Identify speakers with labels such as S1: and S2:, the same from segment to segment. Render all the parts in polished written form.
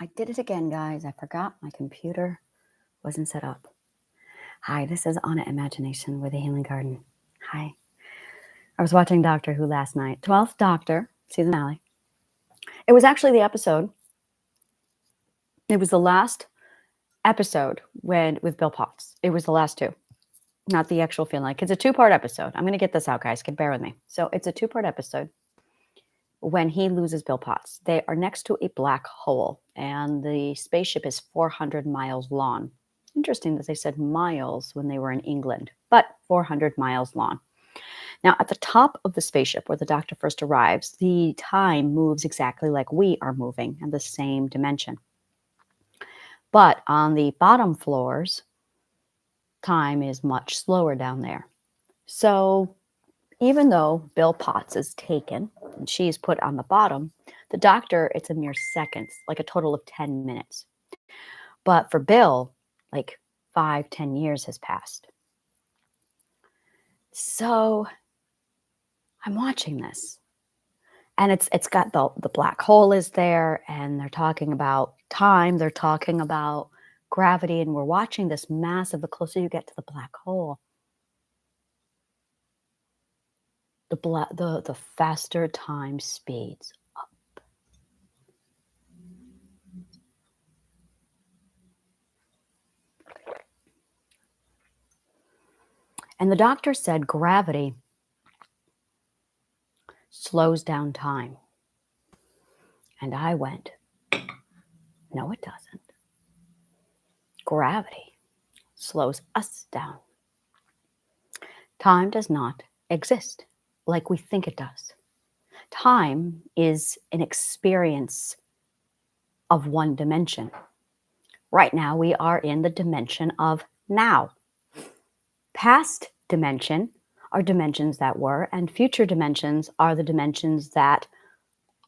S1: I did it again, guys. I forgot my computer wasn't set up. Hi, this is Anna Imagination with the Healing Garden. Hi. I was watching Doctor Who last night. 12th Doctor, season finale. It was actually the episode. It was the last episode with Bill Potts. It was the last two, not the actual finale. It's a two-part episode. I'm going to get this out, guys. Bear with me. So it's a two-part episode. When he loses Bill Potts, they are next to a black hole, and the spaceship is 400 miles long. Interesting that they said miles when they were in England, but 400 miles long. Now, at the top of the spaceship where the Doctor first arrives, the time moves exactly like we are moving in the same dimension. But on the bottom floors, time is much slower down there. So even though Bill Potts is taken and she's put on the bottom, the Doctor, it's a mere seconds, like a total of 10 minutes. But for Bill, like 5-10 years has passed. So I'm watching this, and it's got the black hole is there, and they're talking about time, they're talking about gravity, and we're watching this massive. The closer you get to the black hole, the faster time speeds up. And the Doctor said gravity slows down time. And I went, no, it doesn't. Gravity slows us down. Time does not exist like we think it does. Time is an experience of one dimension. Right now, we are in the dimension of now. Past dimension are dimensions that were, and future dimensions are the dimensions that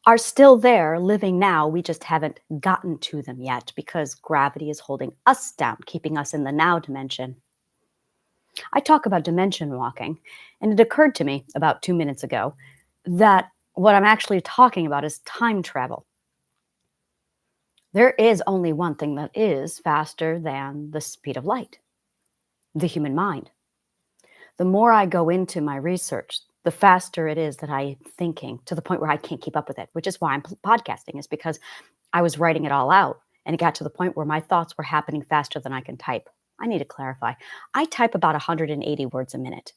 S1: are still there, living now. We just haven't gotten to them yet because gravity is holding us down, keeping us in the now dimension. I talk about dimension walking, and it occurred to me about 2 minutes ago that what I'm actually talking about is time travel. There is only one thing that is faster than the speed of light: the human mind. The more I go into my research, the faster it is that I'm thinking, to the point where I can't keep up with it, which is why I'm podcasting, is because I was writing it all out, and it got to the point where my thoughts were happening faster than I can type. I need to clarify. I type about 180 words a minute.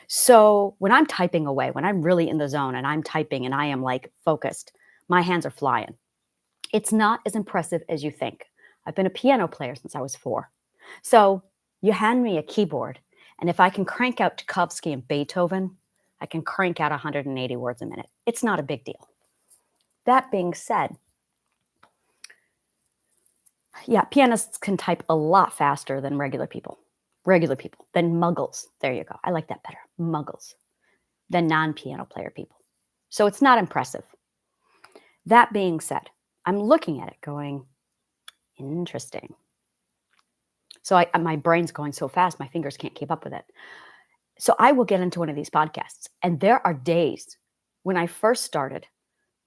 S1: So when I'm typing away, when I'm really in the zone and I'm typing and I am like focused, my hands are flying. It's not as impressive as you think. I've been a piano player since I was 4. So you hand me a keyboard, and if I can crank out Tchaikovsky and Beethoven, I can crank out 180 words a minute. It's not a big deal. That being said, yeah, pianists can type a lot faster than regular people, than muggles. There you go. I like that better. Muggles, than non-piano player people. So it's not impressive. That being said, I'm looking at it going, interesting. So my brain's going so fast, my fingers can't keep up with it. So I will get into one of these podcasts, and there are days when I first started,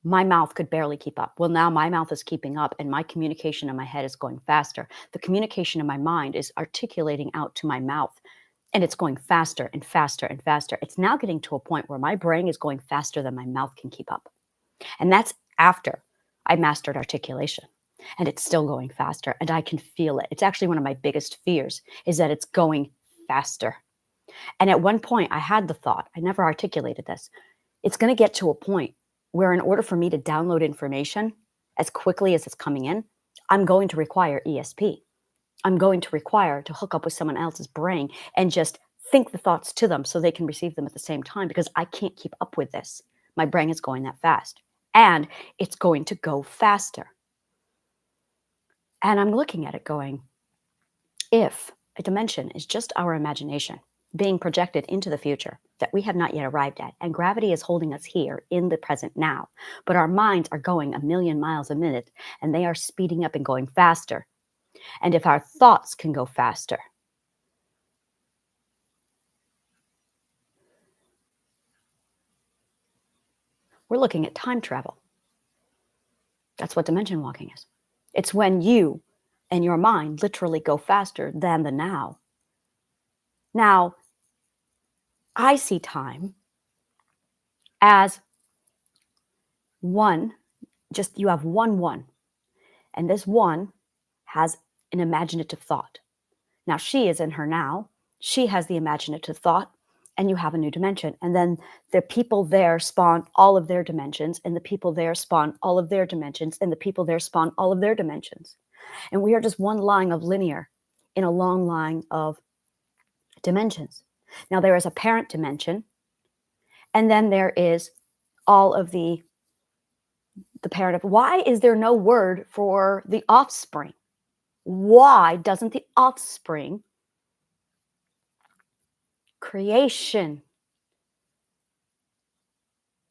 S1: my mouth could barely keep up. Well, now my mouth is keeping up, and my communication in my head is going faster. The communication in my mind is articulating out to my mouth, and it's going faster and faster and faster. It's now getting to a point where my brain is going faster than my mouth can keep up. And that's after I mastered articulation. And it's still going faster, and I can feel it. It's actually one of my biggest fears, is that it's going faster. And at one point, I had the thought, I never articulated this, it's going to get to a point where in order for me to download information as quickly as it's coming in, I'm going to require ESP. I'm going to require to hook up with someone else's brain and just think the thoughts to them so they can receive them at the same time, because I can't keep up with this. My brain is going that fast, and it's going to go faster. And I'm looking at it going, if a dimension is just our imagination being projected into the future that we have not yet arrived at, and gravity is holding us here in the present now, but our minds are going 1,000,000 miles a minute, and they are speeding up and going faster. And if our thoughts can go faster, we're looking at time travel. That's what dimension walking is. It's when you and your mind literally go faster than the now. Now, I see time as one, just you have one, and this one has an imaginative thought. Now, she is in her now. She has the imaginative thought, and you have a new dimension. And then the people there spawn all of their dimensions, and the people there spawn all of their dimensions, and the people there spawn all of their dimensions. And we are just one line of linear in a long line of dimensions. Now, there is a parent dimension, and then there is all of the parent of why is there no word for the offspring? Why doesn't the offspring creation?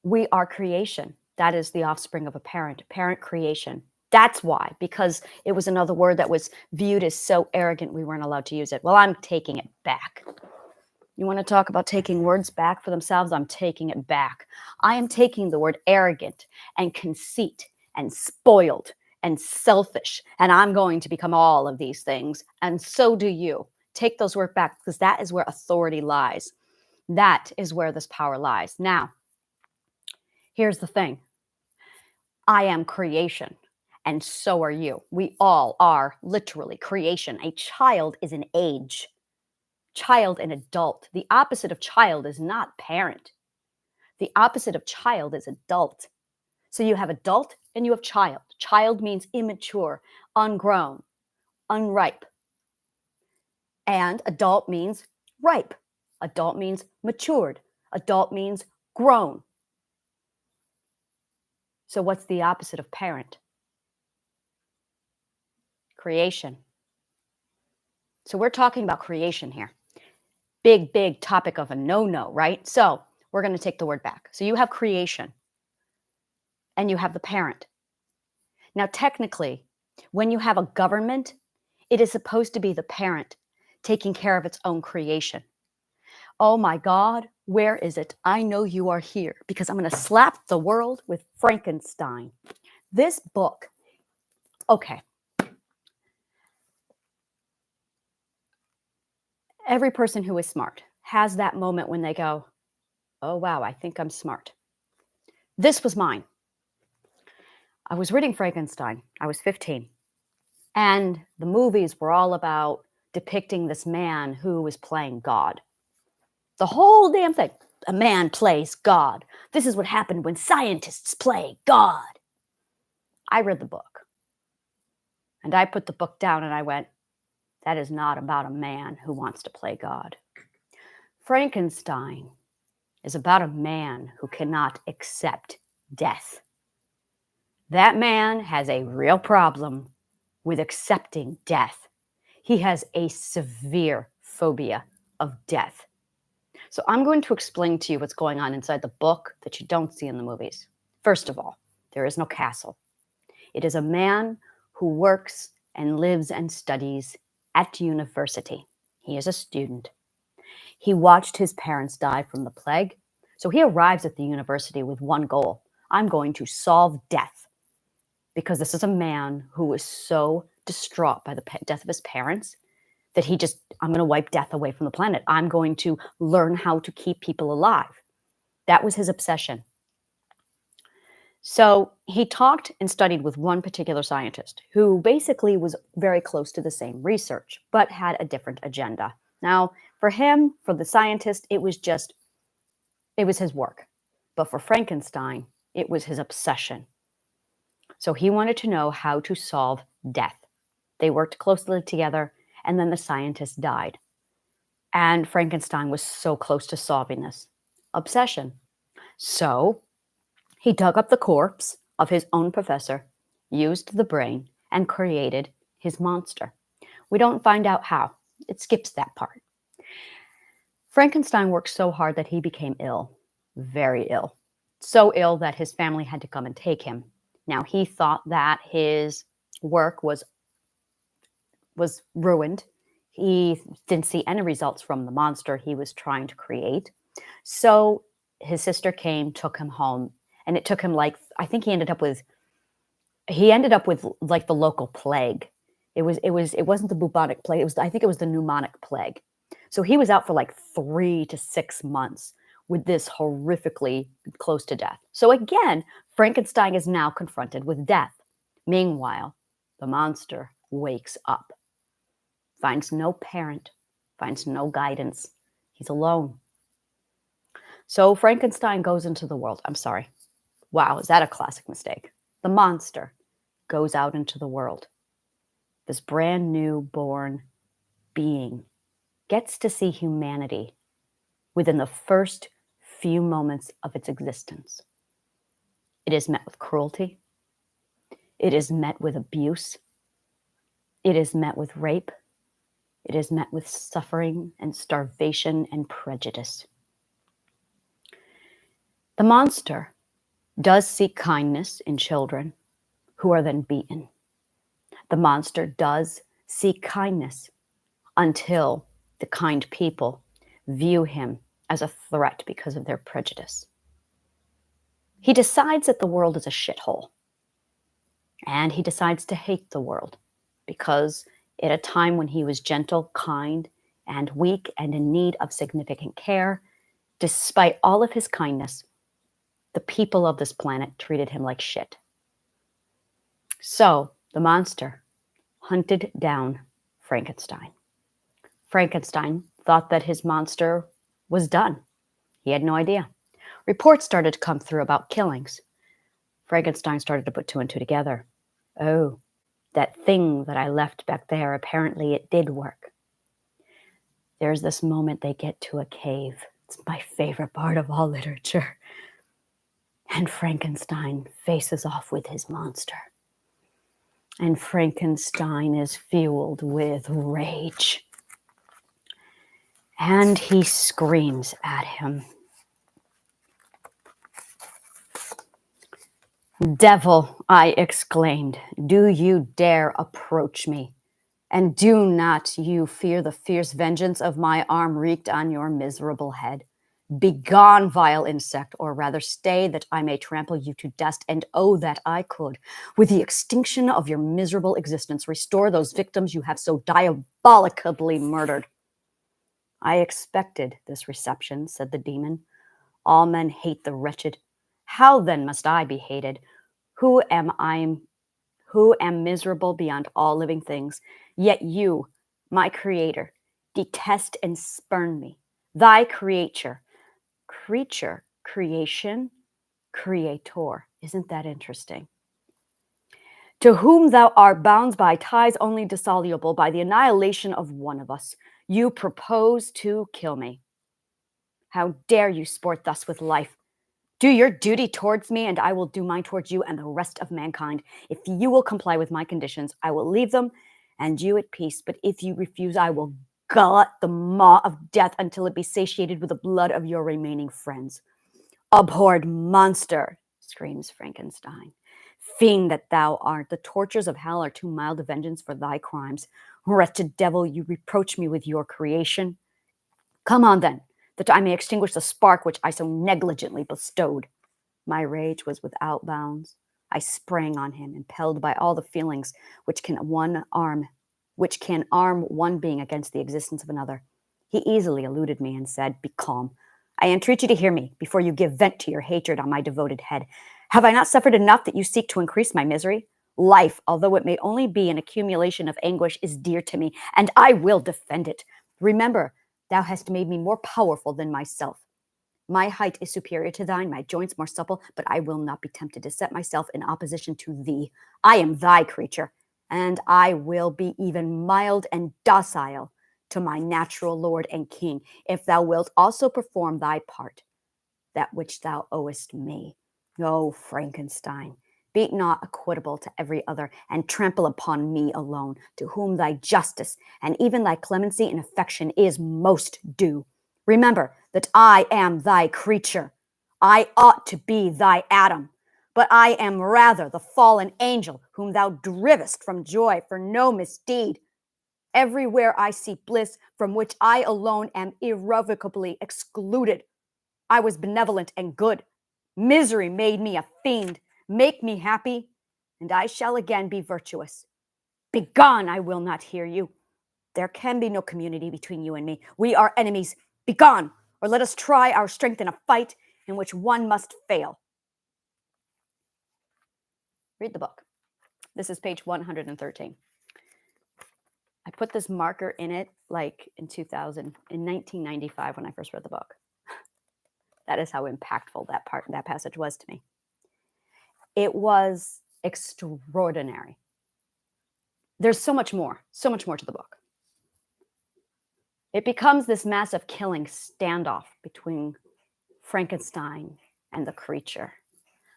S1: We are creation. That is the offspring of a parent creation. That's why, because it was another word that was viewed as so arrogant we weren't allowed to use it. Well, I'm taking it back. You want to talk about taking words back for themselves? I'm taking it back. I am taking the word arrogant and conceit and spoiled and selfish, and I'm going to become all of these things, and so do you. Take those words back, because that is where authority lies. That is where this power lies. Now, here's the thing. I am creation, and so are you. We all are literally creation. A child is an age. Child and adult. The opposite of child is not parent. The opposite of child is adult. So you have adult and you have child. Child means immature, ungrown, unripe. And adult means ripe. Adult means matured. Adult means grown. So what's the opposite of parent? Creation. So we're talking about creation here. Big topic of a no-no, right? So we're going to take the word back. So you have creation and you have the parent. Now, technically, when you have a government, it is supposed to be the parent taking care of its own creation. Oh my God, where is it? I know you are here, because I'm going to slap the world with Frankenstein. This book, okay. Every person who is smart has that moment when they go, oh wow, I think I'm smart. This was mine. I was reading Frankenstein. I was 15. And the movies were all about depicting this man who was playing God. The whole damn thing. A man plays God. This is what happened when scientists play God. I read the book. And I put the book down and I went, that is not about a man who wants to play God. Frankenstein is about a man who cannot accept death. That man has a real problem with accepting death. He has a severe phobia of death. So I'm going to explain to you what's going on inside the book that you don't see in the movies. First of all, there is no castle. It is a man who works and lives and studies at university. He is a student. He watched his parents die from the plague. So he arrives at the university with one goal. I'm going to solve death. Because this is a man who was so distraught by the death of his parents that I'm going to wipe death away from the planet. I'm going to learn how to keep people alive. That was his obsession. So he talked and studied with one particular scientist who basically was very close to the same research, but had a different agenda. Now, for him, for the scientist, it was his work. But for Frankenstein, it was his obsession. So he wanted to know how to solve death. They worked closely together, and then the scientist died. And Frankenstein was so close to solving this obsession. So he dug up the corpse of his own professor, used the brain, and created his monster. We don't find out how. It skips that part. Frankenstein worked so hard that he became ill, very ill. So ill that his family had to come and take him. Now, he thought that his work was ruined. He didn't see any results from the monster he was trying to create. So his sister came, took him home, and it took him I think he ended up with He ended up with like the local plague. It wasn't the bubonic plague. It was, I think it was the pneumonic plague. So he was out for like 3 to 6 months with this horrifically close to death. So again, Frankenstein is now confronted with death. Meanwhile, the monster wakes up, finds no parent, finds no guidance. He's alone. So Frankenstein goes into the world. I'm sorry. Wow, is that a classic mistake? The monster goes out into the world. This brand new born being gets to see humanity within the first few moments of its existence. It is met with cruelty. It is met with abuse. It is met with rape. It is met with suffering and starvation and prejudice. The monster does seek kindness in children who are then beaten. The monster does seek kindness until the kind people view him as a threat because of their prejudice. He decides that the world is a shithole, and he decides to hate the world because at a time when he was gentle, kind, and weak and in need of significant care, despite all of his kindness, the people of this planet treated him like shit. So the monster hunted down Frankenstein. Frankenstein thought that his monster was done. He had no idea. Reports started to come through about killings. Frankenstein started to put 2 and 2 together. Oh, that thing that I left back there, apparently it did work. There's this moment they get to a cave. It's my favorite part of all literature. And Frankenstein faces off with his monster. And Frankenstein is fueled with rage. And he screams at him. "Devil," I exclaimed, "do you dare approach me? And do not you fear the fierce vengeance of my arm wreaked on your miserable head? Begone, vile insect, or rather stay, that I may trample you to dust, and oh, that I could, with the extinction of your miserable existence, restore those victims you have so diabolically murdered." "I expected this reception," said the demon. "All men hate the wretched. How then must I be hated, who am miserable beyond all living things? Yet you, my creator, detest and spurn me, thy creature, creation, creator." Isn't that interesting? "To whom thou art bound by ties only dissoluble by the annihilation of one of us, you propose to kill me. How dare you sport thus with life? Do your duty towards me, and I will do mine towards you and the rest of mankind. If you will comply with my conditions, I will leave them and you at peace. But if you refuse, I will gullet the maw of death until it be satiated with the blood of your remaining friends." "Abhorred monster," screams Frankenstein, "fiend that thou art, the tortures of hell are too mild a vengeance for thy crimes. Wretched devil, you reproach me with your creation. Come on then, that I may extinguish the spark which I so negligently bestowed." My rage was without bounds. I sprang on him, impelled by all the feelings which can arm one being against the existence of another. He easily eluded me and said, "Be calm. I entreat you to hear me before you give vent to your hatred on my devoted head. Have I not suffered enough that you seek to increase my misery? Life, although it may only be an accumulation of anguish, is dear to me, and I will defend it. Remember, thou hast made me more powerful than myself. My height is superior to thine, my joints more supple, but I will not be tempted to set myself in opposition to thee. I am thy creature, and I will be even mild and docile to my natural lord and king, if thou wilt also perform thy part, that which thou owest me. O Frankenstein, be not equitable to every other, and trample upon me alone, to whom thy justice and even thy clemency and affection is most due. Remember that I am thy creature. I ought to be thy Adam, but I am rather the fallen angel whom thou drivest from joy for no misdeed. Everywhere I seek bliss, from which I alone am irrevocably excluded. I was benevolent and good. Misery made me a fiend. Make me happy, and I shall again be virtuous. Begone, I will not hear you. There can be no community between you and me. We are enemies. Begone, or let us try our strength in a fight in which one must fail. Read the book. This is page 113. I put this marker in it like in 1995 when I first read the book. That is how impactful that passage was to me. It was extraordinary. There's so much more to the book. It becomes this massive killing standoff between Frankenstein and the creature.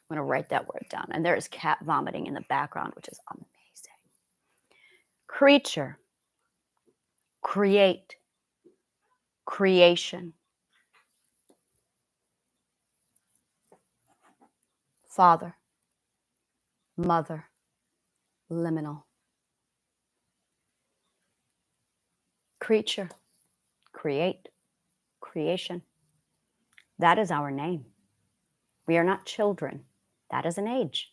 S1: I'm going to write that word down. And there is cat vomiting in the background, which is amazing. Creature, create, creation. Father, mother, liminal. Creature, create, creation. That is our name. We are not children. That is an age.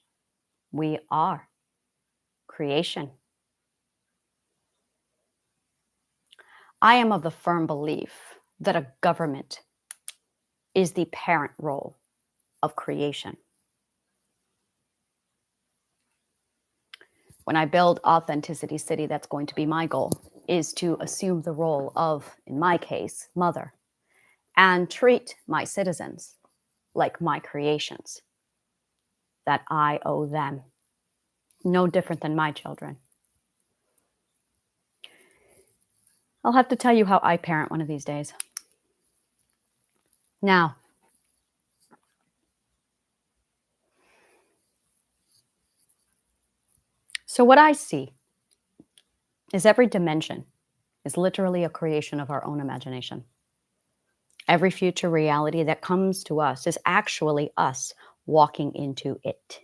S1: We are creation. I am of the firm belief that a government is the parent role of creation. When I build Authenticity City, that's going to be my goal, is to assume the role of, in my case, mother, and treat my citizens like my creations, that I owe them, no different than my children. I'll have to tell you how I parent one of these days. Now, so what I see is every dimension is literally a creation of our own imagination. Every future reality that comes to us is actually us walking into it.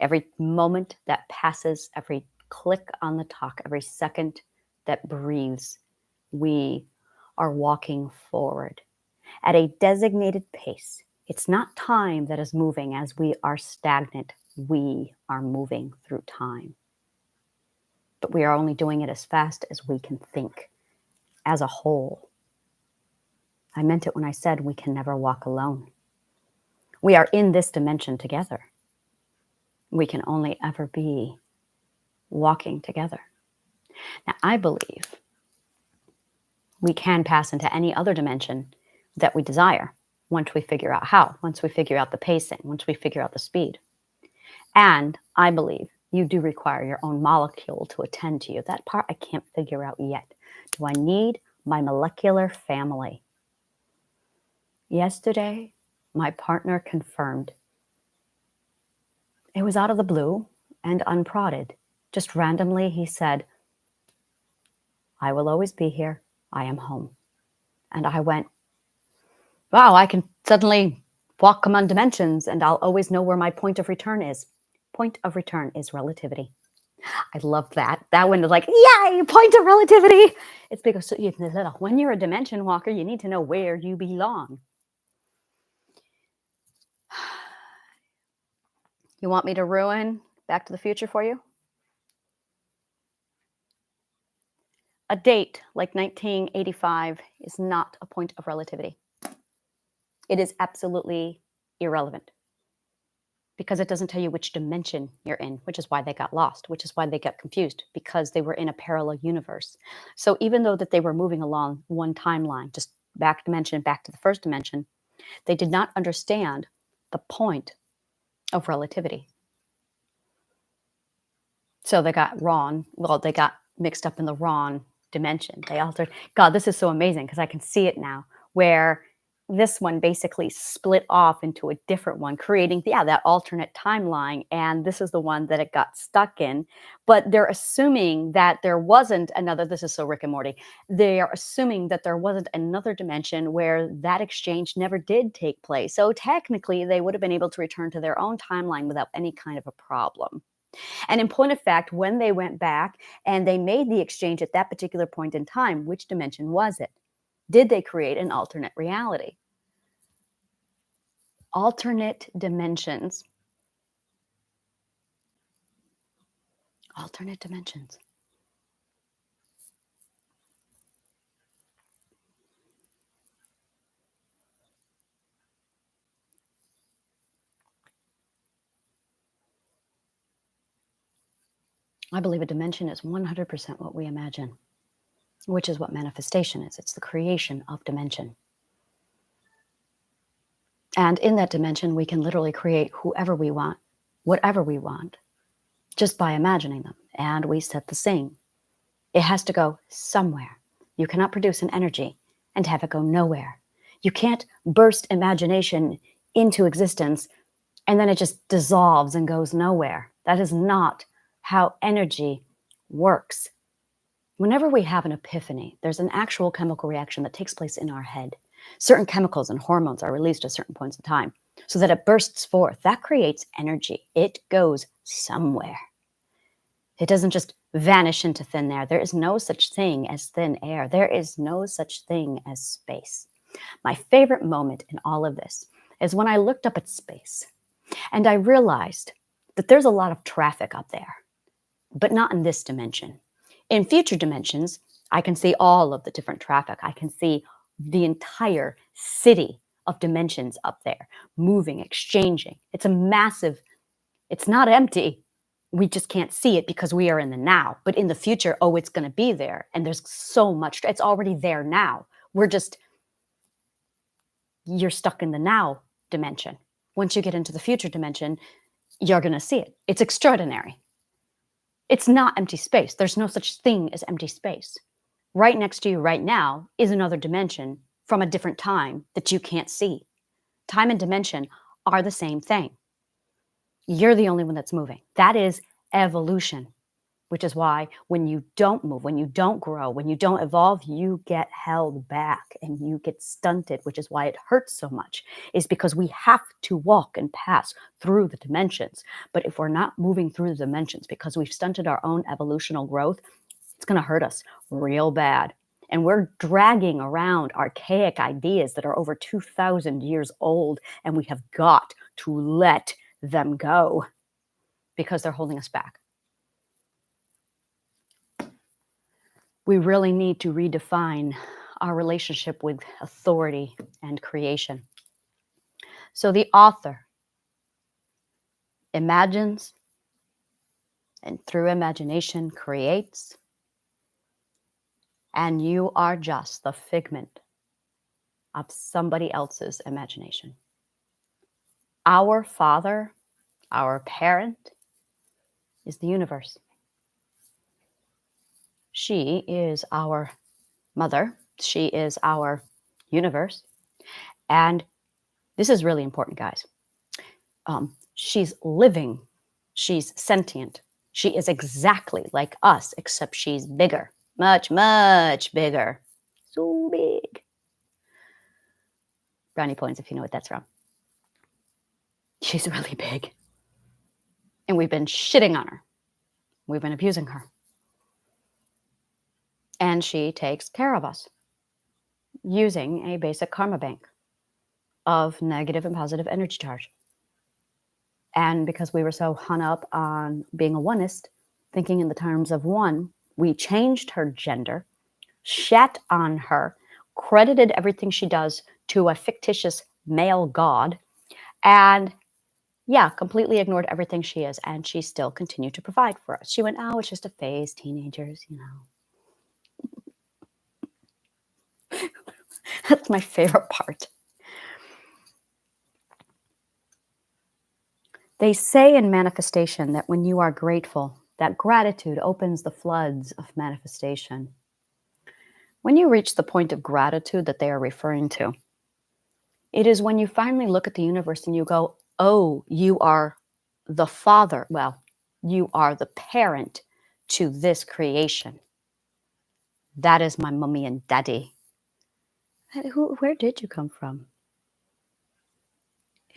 S1: Every moment that passes, every click on the talk, every second that breathes, we are walking forward at a designated pace. It's not time that is moving as we are stagnant. We are moving through time. But we are only doing it as fast as we can think as a whole. I meant it when I said we can never walk alone. We are in this dimension together. We can only ever be walking together. Now, I believe we can pass into any other dimension that we desire once we figure out how, once we figure out the pacing, once we figure out the speed. And I believe you do require your own molecule to attend to you. That part I can't figure out yet. Do I need my molecular family? Yesterday, my partner confirmed. It was out of the blue and unprodded. Just randomly, he said, I will always be here. I am home. And I went, wow, I can suddenly walk among dimensions and I'll always know where my point of return is. Point of return is relativity. I love that. That one is like, yay, point of relativity. It's because when you're a dimension walker, you need to know where you belong. You want me to ruin Back to the Future for you? A date like 1985 is not a point of relativity. It is absolutely irrelevant because it doesn't tell you which dimension you're in, which is why they got lost, which is why they got confused, because they were in a parallel universe. So even though that they were moving along one timeline, just back dimension, back to the first dimension, they did not understand the point of relativity. So they got wrong. Well, they got mixed up in the wrong dimension. They altered. God, this is so amazing because I can see it now, where this one basically split off into a different one, creating, that alternate timeline. And this is the one that it got stuck in. But they're assuming that there wasn't another, this is so Rick and Morty, they are assuming that there wasn't another dimension where that exchange never did take place. So technically, they would have been able to return to their own timeline without any kind of a problem. And in point of fact, when they went back and they made the exchange at that particular point in time, which dimension was it? Did they create an alternate reality? Alternate dimensions Alternate dimensions. I believe a dimension is 100% what we imagine, which is what manifestation is. It's the creation of dimension. And in that dimension, we can literally create whoever we want, whatever we want, just by imagining them. And we set the scene. It has to go somewhere. You cannot produce an energy and have it go nowhere. You can't burst imagination into existence and then it just dissolves and goes nowhere. That is not how energy works. Whenever we have an epiphany, there's an actual chemical reaction that takes place in our head. Certain chemicals and hormones are released at certain points in time so that it bursts forth. That creates energy. It goes somewhere. It doesn't just vanish into thin air. There is no such thing as thin air. There is no such thing as space. My favorite moment in all of this is when I looked up at space and I realized that there's a lot of traffic up there, but not in this dimension. In future dimensions, I can see all of the different traffic. I can see the entire city of dimensions up there, moving, exchanging. It's a massive, it's not empty. We just can't see it because we are in the now. But in the future, oh, it's going to be there. And there's so much, it's already there now. You're stuck in the now dimension. Once you get into the future dimension, you're going to see it. It's extraordinary. It's not empty space. There's no such thing as empty space. Right next to you right now is another dimension from a different time that you can't see. Time and dimension are the same thing. You're the only one that's moving. That is evolution, which is why when you don't move, when you don't grow, when you don't evolve, you get held back and you get stunted, which is why it hurts so much, is because we have to walk and pass through the dimensions. But if we're not moving through the dimensions because we've stunted our own evolutional growth, it's going to hurt us real bad. And we're dragging around archaic ideas that are over 2,000 years old, and we have got to let them go because they're holding us back. We really need to redefine our relationship with authority and creation. So the author imagines and through imagination creates, and you are just the figment of somebody else's imagination. Our Father, our parent, is the universe. She is our mother. She is our universe. And this is really important, guys. She's living. She's sentient. She is exactly like us, except she's bigger. Much, much bigger. So big. Brownie points if you know what that's from. She's really big. And we've been shitting on her. We've been abusing her. And she takes care of us using a basic karma bank of negative and positive energy charge. And because we were so hung up on being a oneist, thinking in the terms of one, we changed her gender, shat on her, credited everything she does to a fictitious male god, and completely ignored everything she is. And she still continued to provide for us. She went, oh, it's just a phase, teenagers, you know. That's my favorite part. They say in manifestation that when you are grateful, that gratitude opens the floods of manifestation. When you reach the point of gratitude that they are referring to, it is when you finally look at the universe and you go, oh, you are the father. Well, you are the parent to this creation. That is my mommy and daddy. Where did you come from?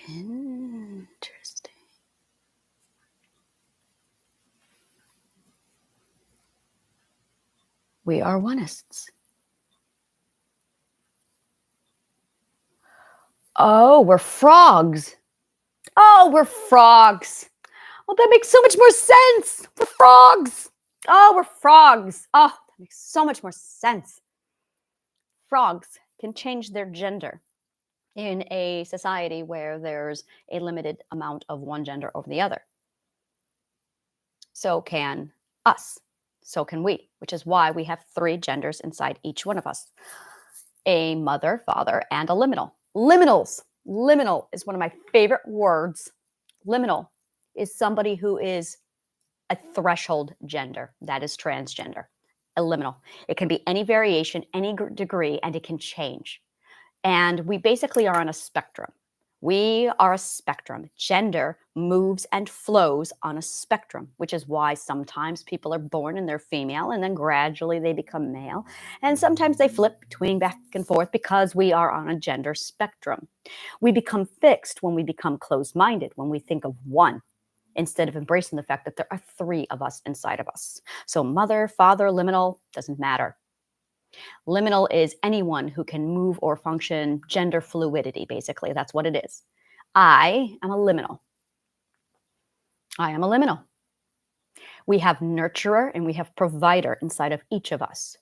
S1: Interesting. We are oneists. Oh, we're frogs. Oh, we're frogs. Well, that makes so much more sense. We're Frogs. Oh, we're frogs. Oh, that makes so much more sense. Frogs can change their gender in a society where there's a limited amount of one gender over the other. So can us. So can we, which is why we have three genders inside each one of us: a mother, father, and a liminal. Liminals. Liminal is one of my favorite words. Liminal is somebody who is a threshold gender, that is transgender. A liminal. It can be any variation, any degree, and it can change. And we basically are on a spectrum. We are a spectrum. Gender moves and flows on a spectrum, which is why sometimes people are born and they're female and then gradually they become male. And sometimes they flip between back and forth because we are on a gender spectrum. We become fixed when we become closed-minded, when we think of one, instead of embracing the fact that there are three of us inside of us. So mother, father, liminal, doesn't matter. Liminal is anyone who can move or function gender fluidity, basically. That's what it is. I am a liminal. I am a liminal. We have nurturer and we have provider inside of each of us.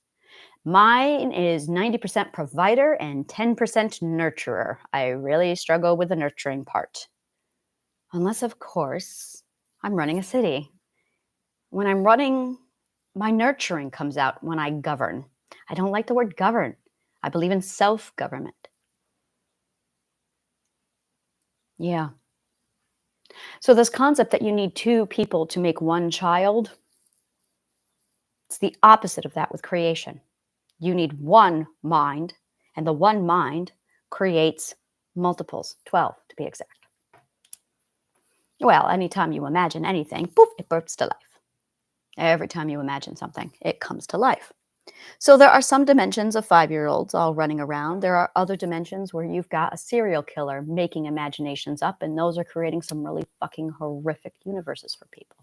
S1: Mine is 90% provider and 10% nurturer. I really struggle with the nurturing part. Unless, of course, I'm running a city. When I'm running, my nurturing comes out when I govern. I don't like the word govern. I believe in self-government. Yeah. So this concept that you need two people to make one child, it's the opposite of that with creation. You need one mind, and the one mind creates multiples, 12 to be exact. Well, anytime you imagine anything, poof, it bursts to life. Every time you imagine something, it comes to life. So there are some dimensions of 5-year-olds all running around. There are other dimensions where you've got a serial killer making imaginations up, and those are creating some really fucking horrific universes for people.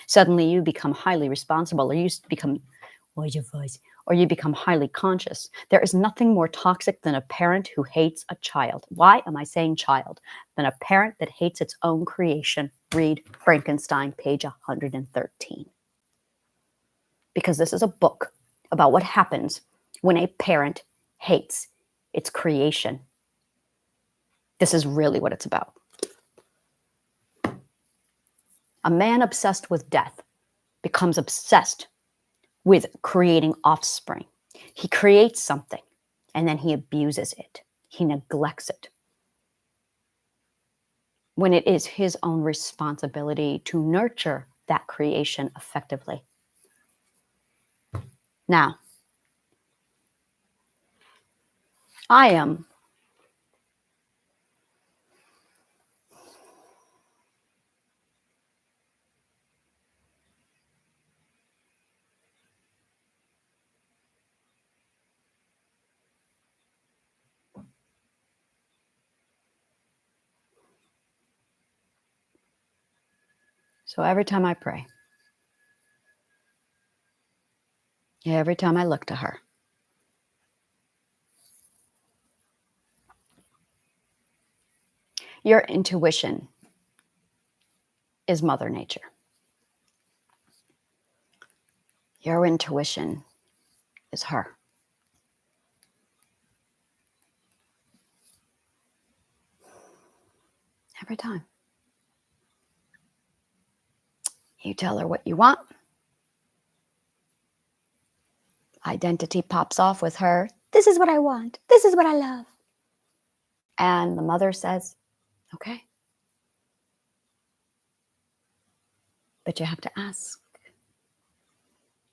S1: Suddenly you become highly responsible, or you become, what's your voice? Or you become highly conscious. There is nothing more toxic than a parent who hates a child. Why am I saying child? Than a parent that hates its own creation. Read Frankenstein, page 113. Because this is a book about what happens when a parent hates its creation. This is really what it's about. A man obsessed with death becomes obsessed with creating offspring. He creates something and then he abuses it. He neglects it. When it is his own responsibility to nurture that creation effectively. Now, I am so every time I pray, every time I look to her, your intuition is Mother Nature. Your intuition is her. Every time. You tell her what you want. Identity pops off with her. This is what I want. This is what I love. And the mother says, okay. But you have to ask.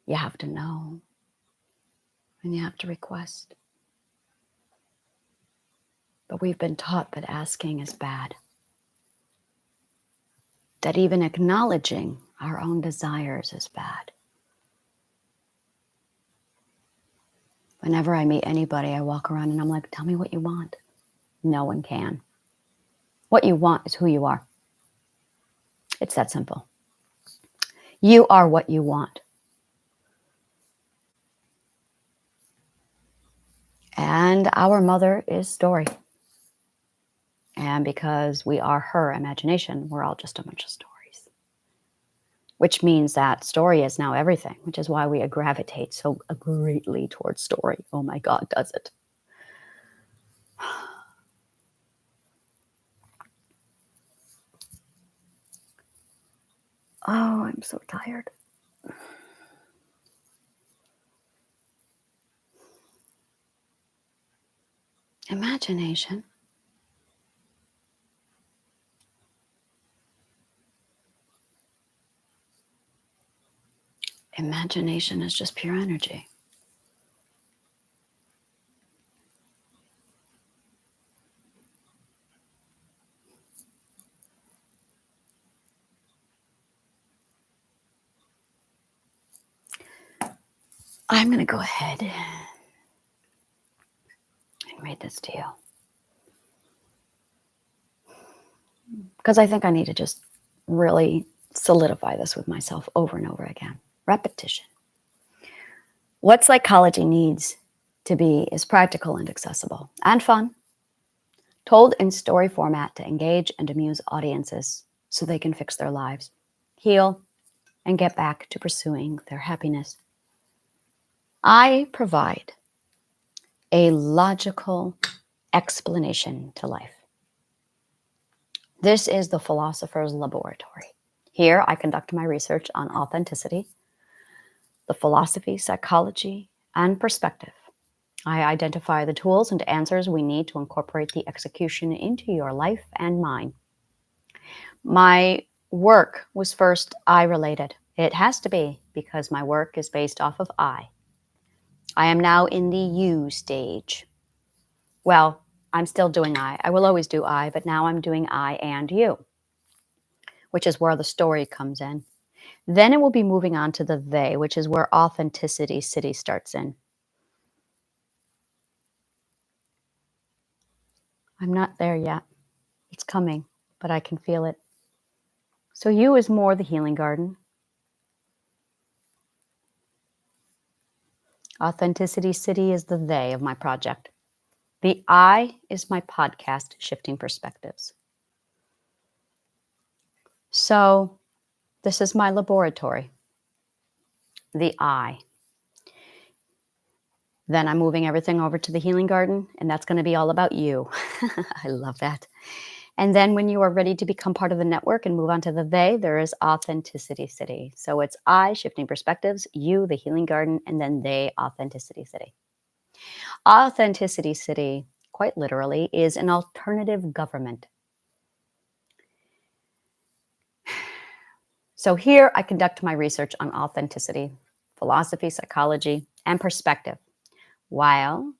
S1: You have to know. And you have to request. But we've been taught that asking is bad. That even acknowledging our own desires is bad. Whenever I meet anybody, I walk around and I'm like, tell me what you want. No one can. What you want is who you are. It's that simple. You are what you want. And our mother is story. And because we are her imagination, we're all just a bunch of stories. which means that story is now everything, which is why we gravitate so greatly towards story. Oh my God, does it? Oh, I'm so tired. Imagination. Imagination is just pure energy. I'm going to go ahead and read this to you, because I think I need to just really solidify this with myself over and over again. Repetition. What psychology needs to be is practical and accessible and fun, told in story format to engage and amuse audiences so they can fix their lives, heal, and get back to pursuing their happiness. I provide a logical explanation to life. This is the Philosopher's Laboratory. Here I conduct my research on authenticity, the philosophy, psychology, and perspective. I identify the tools and answers we need to incorporate the execution into your life and mine. My work was first I-related. It has to be, because my work is based off of I. I am now in the you stage. Well, I'm still doing I. I will always do I, but now I'm doing I and you, which is where the story comes in. Then it will be moving on to the they, which is where authenticity city starts in. I'm not there yet. It's coming, but I can feel it. So you is more the healing garden. Authenticity city is the they of my project. The I is my podcast, Shifting Perspectives. So this is my laboratory, the I. Then I'm moving everything over to the healing garden, and that's going to be all about you. I love that. And then when you are ready to become part of the network and move on to the they, there is Authenticity City. So it's I, Shifting Perspectives, you, the healing garden, and then they, Authenticity City. Authenticity City, quite literally, is an alternative government. So here I conduct my research on authenticity, philosophy, psychology, and perspective, while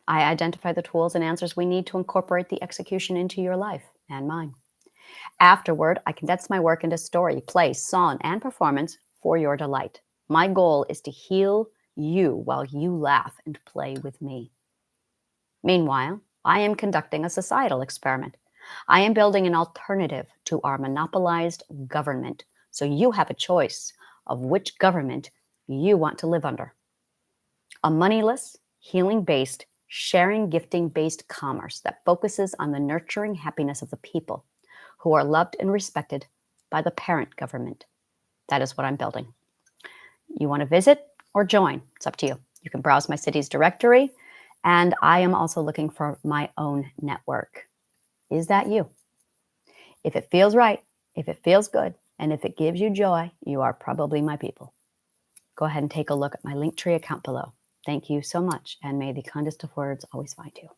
S1: I identify the tools and answers we need to incorporate the execution into your life and mine. Afterward, I condense my work into story, play, song, and performance for your delight. My goal is to heal you while you laugh and play with me. Meanwhile, I am conducting a societal experiment. I am building an alternative to our monopolized government, so you have a choice of which government you want to live under. A moneyless, healing-based, sharing, gifting-based commerce that focuses on the nurturing happiness of the people who are loved and respected by the parent government. That is what I'm building. You want to visit or join? It's up to you. You can browse my city's directory, and I am also looking for my own network. Is that you? If it feels right, if it feels good, and if it gives you joy, you are probably my people. Go ahead and take a look at my Linktree account below. Thank you so much, and may the kindest of words always find you.